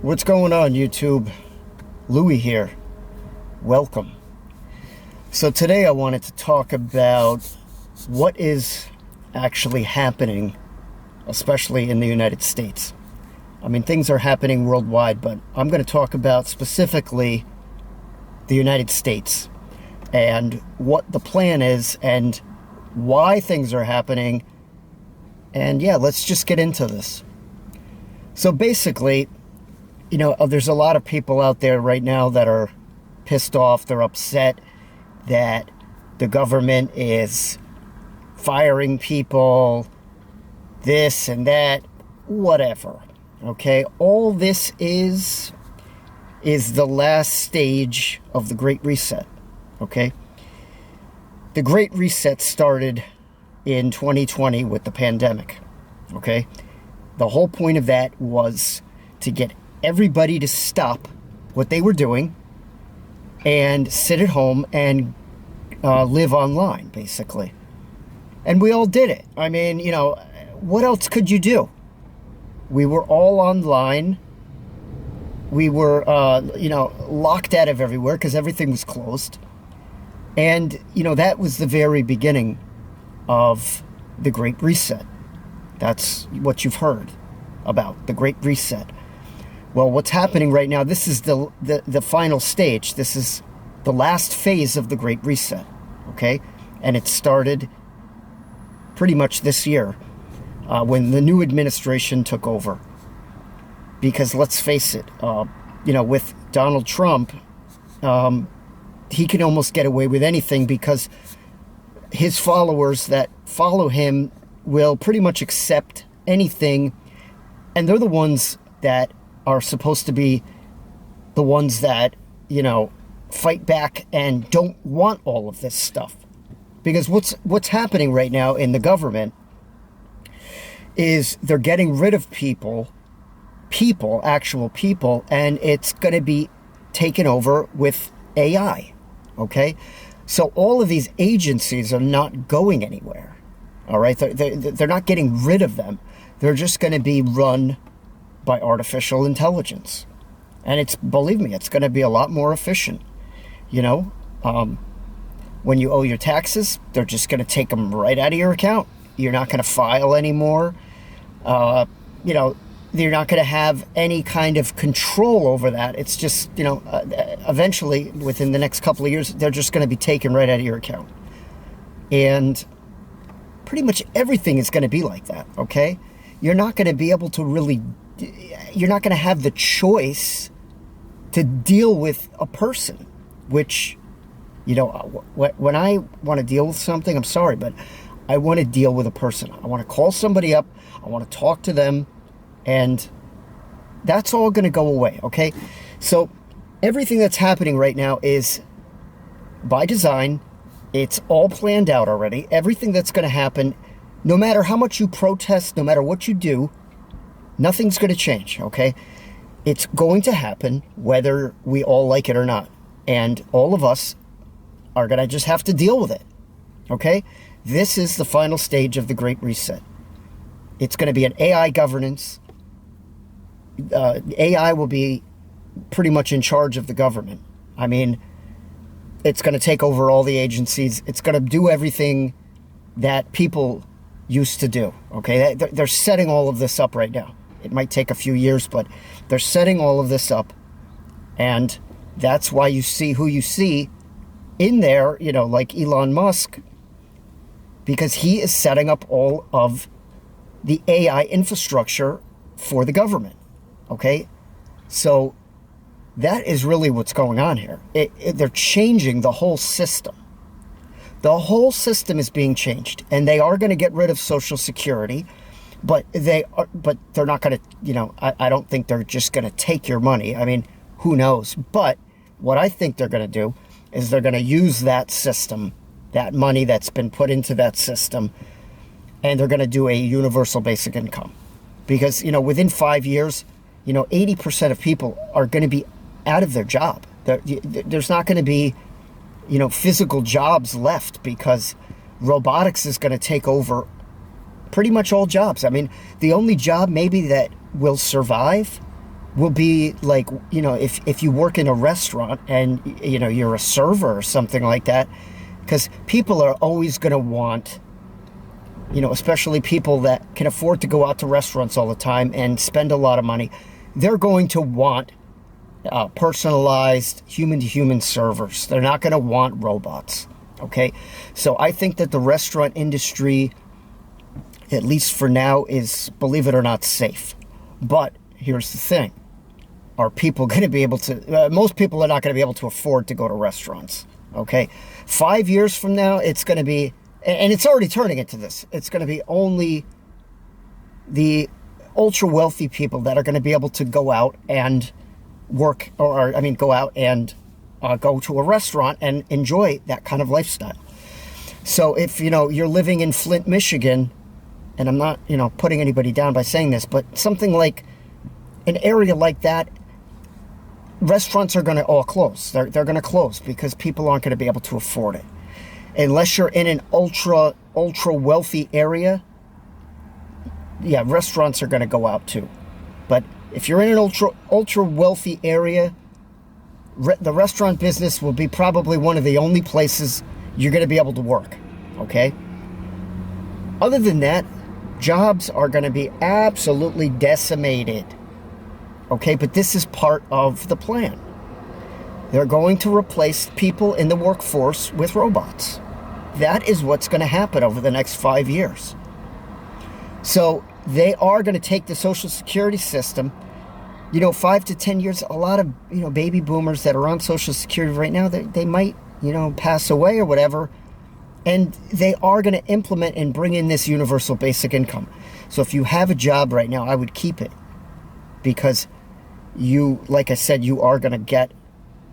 What's going on, YouTube? Louie here. Welcome. So today I wanted to talk about what is actually happening, especially in the United States. I mean, things are happening worldwide, but I'm going to talk about specifically the United States and what the plan is and why things are happening. And yeah, let's just get into this. So basically, there's a lot of people out there right now that are pissed off. They're upset that the government is firing people, this and that, whatever. Okay, all this is the last stage of the Great Reset. Okay, the Great Reset started in 2020 with the pandemic. Okay, the whole point of that was to get everybody to stop what they were doing and sit at home and live online, basically. And we all did it. I mean, what else could you do? We were all online. We were, locked out of everywhere because everything was closed. And, that was the very beginning of the Great Reset. That's what you've heard about, the Great Reset. Well, what's happening right now, this is the final stage. This is the last phase of the Great Reset, okay? And it started pretty much this year when the new administration took over. Because let's face it, with Donald Trump, he can almost get away with anything because his followers that follow him will pretty much accept anything. And they're the ones that are supposed to be the ones that, fight back and don't want all of this stuff. Because what's happening right now in the government is they're getting rid of actual people, and it's going to be taken over with AI, okay? So all of these agencies are not going anywhere, all right? They're not getting rid of them. They're just going to be run by artificial intelligence. And believe me, it's going to be a lot more efficient. When you owe your taxes, they're just going to take them right out of your account. You're not going to file anymore. You're not going to have any kind of control over that. It's just, eventually, within the next couple of years, they're just going to be taken right out of your account. And pretty much everything is going to be like that, okay? You're not going to be able to you're not going to have the choice to deal with a person, which, when I want to deal with something, I'm sorry, but I want to deal with a person. I want to call somebody up. I want to talk to them. And that's all going to go away, okay? So everything that's happening right now is by design. It's all planned out already. Everything that's going to happen, no matter how much you protest, no matter what you do, nothing's going to change, okay? It's going to happen whether we all like it or not. And all of us are going to just have to deal with it, okay? This is the final stage of the Great Reset. It's going to be an AI governance. AI will be pretty much in charge of the government. I mean, it's going to take over all the agencies. It's going to do everything that people used to do, okay? They're setting all of this up right now. It might take a few years, but they're setting all of this up. And that's why you see who you see in there, like Elon Musk, because he is setting up all of the AI infrastructure for the government, okay? So that is really what's going on here. They're changing the whole system. The whole system is being changed, and they are going to get rid of Social Security, but they're not going to, I don't think they're just going to take your money. I mean, who knows? But what I think they're going to do is they're going to use that system, that money that's been put into that system, and they're going to do a universal basic income. Because, within 5 years, 80% of people are going to be out of their job. There's not going to be, physical jobs left because robotics is going to take over pretty much all jobs. I mean, the only job maybe that will survive will be like, if you work in a restaurant and, you're a server or something like that, because people are always going to want, especially people that can afford to go out to restaurants all the time and spend a lot of money, they're going to want personalized human-to-human servers. They're not going to want robots, okay? So I think that the restaurant industry, at least for now, is, believe it or not, safe. But here's the thing. Are people going to be able to... most people are not going to be able to afford to go to restaurants, okay? 5 years from now, it's going to be... and it's already turning into this. It's going to be only the ultra-wealthy people that are going to be able to go out and work, go out and go to a restaurant and enjoy that kind of lifestyle. So if, you're living in Flint, Michigan, and I'm not, putting anybody down by saying this, but something like an area like that, restaurants are going to all close. They're going to close because people aren't going to be able to afford it. Unless you're in an ultra wealthy area, yeah, restaurants are going to go out too. But if you're in an ultra wealthy area, the restaurant business will be probably one of the only places you're going to be able to work, okay? Other than that, jobs are going to be absolutely decimated, okay? But this is part of the plan. They're going to replace people in the workforce with robots. That is what's going to happen over the next 5 years. So they are going to take the Social Security system. 5 to 10 years, a lot of, baby boomers that are on Social Security right now, they might, pass away or whatever. And they are going to implement and bring in this universal basic income. So if you have a job right now, I would keep it. Because like I said, you are going to get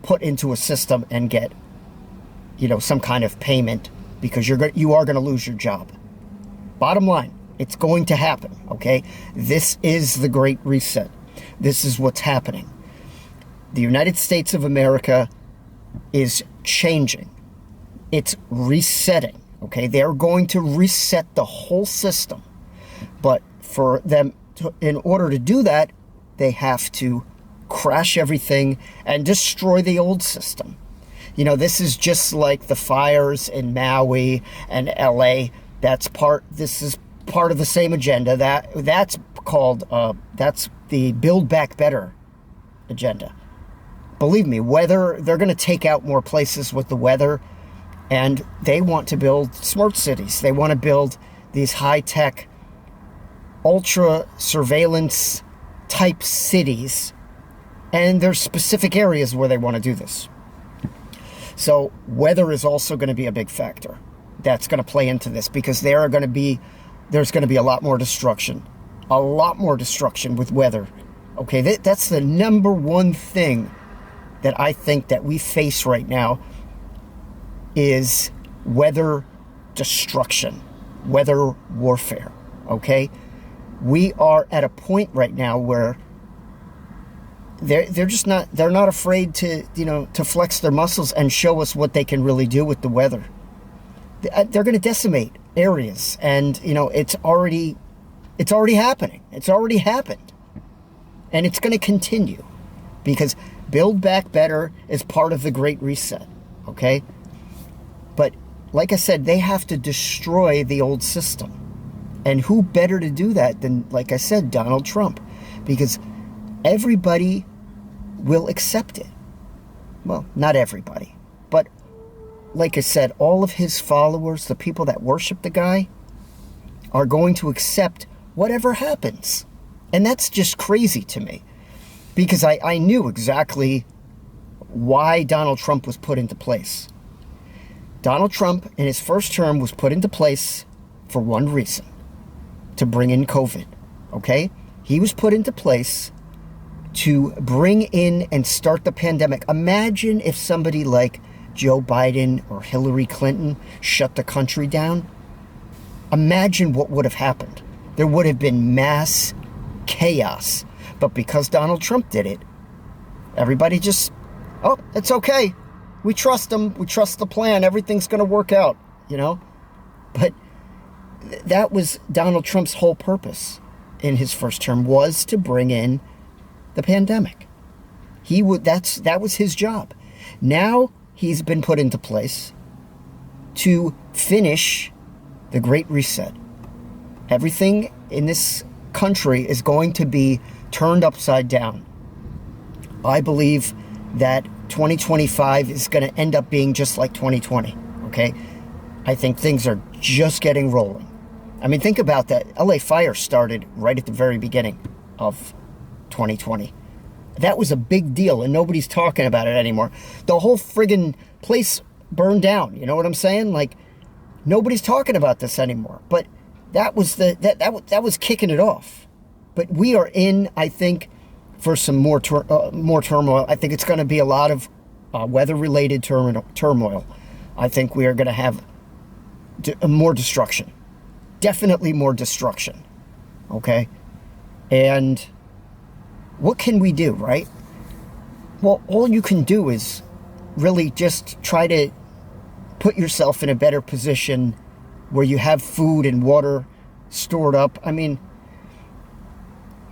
put into a system and get, some kind of payment, because you are going to lose your job. Bottom line, it's going to happen, okay? This is the Great Reset. This is what's happening. The United States of America is changing. It's resetting, okay? They're going to reset the whole system. But for them, in order to do that, they have to crash everything and destroy the old system. This is just like the fires in Maui and LA. This is part of the same agenda. That's the Build Back Better agenda. Believe me, they're going to take out more places with the weather, and they want to build smart cities. They want to build these high-tech, ultra surveillance type cities, and there's specific areas where they want to do this. So weather is also going to be a big factor that's going to play into this, because there's going to be a lot more destruction with weather. Okay, that's the number one thing that I think that we face right now is weather destruction, weather warfare. Okay, we are at a point right now where they're not afraid to flex their muscles and show us what they can really do with the weather. They're going to decimate areas, and it's already happening. It's already happened, and it's going to continue, because Build Back Better is part of the Great Reset. Okay, but like I said, they have to destroy the old system, and who better to do that than, like I said, Donald Trump, because everybody will accept it. Well, not everybody, but like I said, all of his followers, the people that worship the guy, are going to accept whatever happens. And that's just crazy to me, because I knew exactly why Donald Trump was put into place. Donald Trump, in his first term, was put into place for one reason: to bring in COVID, okay? He was put into place to bring in and start the pandemic. Imagine if somebody like Joe Biden or Hillary Clinton shut the country down. Imagine what would have happened. There would have been mass chaos. But because Donald Trump did it, everybody just, it's okay. We trust him. We trust the plan. Everything's going to work out, But that was Donald Trump's whole purpose in his first term, was to bring in the pandemic. That was his job. Now he's been put into place to finish the Great Reset. Everything in this country is going to be turned upside down. I believe that 2025 is going to end up being just like 2020, okay? I think things are just getting rolling. I mean, think about that. LA fire started right at the very beginning of 2020. That was a big deal, and nobody's talking about it anymore. The whole friggin' place burned down. You know what I'm saying? Like, nobody's talking about this anymore. But that was that was kicking it off. But we are in, I think, for some more turmoil. I think it's going to be a lot of weather-related turmoil. I think we are going to have more destruction. Definitely more destruction. Okay? And what can we do, right? Well, all you can do is really just try to put yourself in a better position where you have food and water stored up. I mean,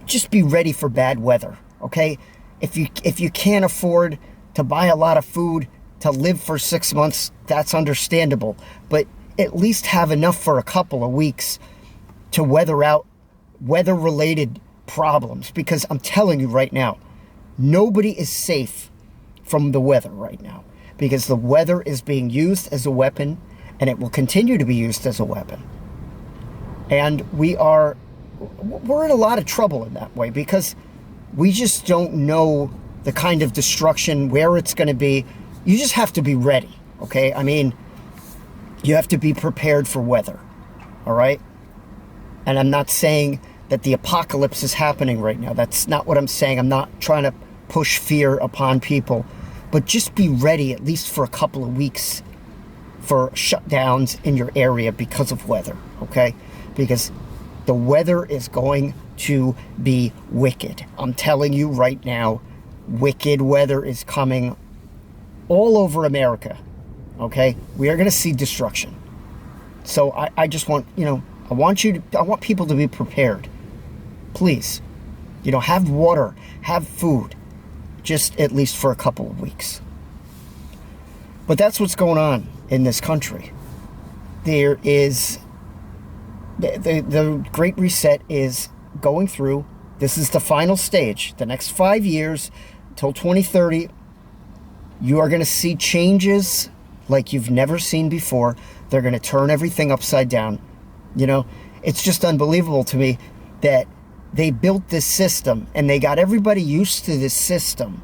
just be ready for bad weather, okay? If you can't afford to buy a lot of food to live for 6 months, that's understandable. But at least have enough for a couple of weeks to weather out weather-related problems. Because I'm telling you right now, nobody is safe from the weather right now. Because the weather is being used as a weapon, and it will continue to be used as a weapon. And we're in a lot of trouble in that way, because we just don't know the kind of destruction, where it's going to be. You just have to be ready, okay? I mean, you have to be prepared for weather, all right? And I'm not saying that the apocalypse is happening right now. That's not what I'm saying. I'm not trying to push fear upon people. But just be ready, at least for a couple of weeks, for shutdowns in your area because of weather, okay? Because the weather is going to be wicked. I'm telling you right now, wicked weather is coming all over America, okay? We are going to see destruction. So I just want, I want people to be prepared. Please, have water, have food, just at least for a couple of weeks. But that's what's going on in this country. There is, the Great Reset is going through. This is the final stage. The next 5 years, till 2030, you are going to see changes like you've never seen before. They're going to turn everything upside down. It's just unbelievable to me that they built this system and they got everybody used to this system,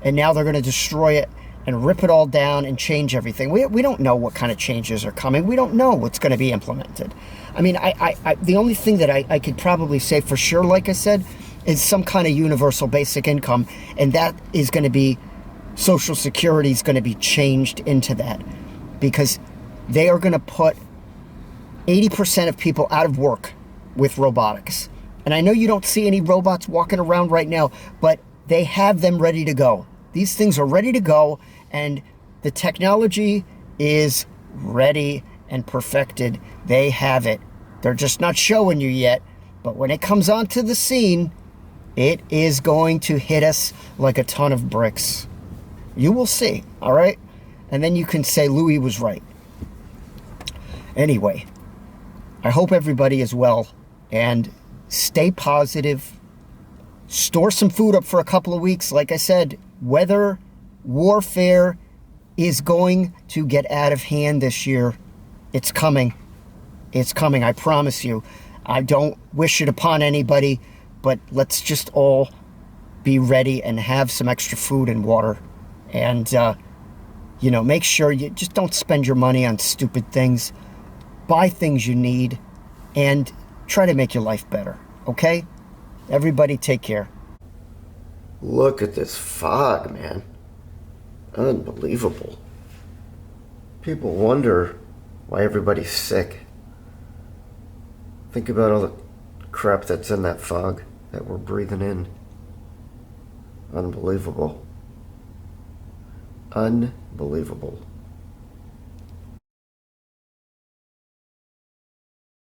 and now they're going to destroy it and rip it all down and change everything. We don't know what kind of changes are coming. We don't know what's going to be implemented. I mean, the only thing that I could probably say for sure, like I said, is some kind of universal basic income, and that is going to be, Social Security is going to be changed into that, because they are going to put 80% of people out of work with robotics. And I know you don't see any robots walking around right now, but they have them ready to go. These things are ready to go, and the technology is ready and perfected. They have it. They're just not showing you yet. But when it comes onto the scene, it is going to hit us like a ton of bricks. You will see, all right? And then you can say Louis was right. Anyway, I hope everybody is well, and stay positive. Store some food up for a couple of weeks. Like I said, weather warfare is going to get out of hand this year. It's coming. It's coming, I promise you. I don't wish it upon anybody, but let's just all be ready and have some extra food and water. And, make sure you just don't spend your money on stupid things. Buy things you need and try to make your life better, okay? Everybody take care. Look at this fog, man. Unbelievable. People wonder why everybody's sick. Think about all the crap that's in that fog that we're breathing in. Unbelievable. Unbelievable.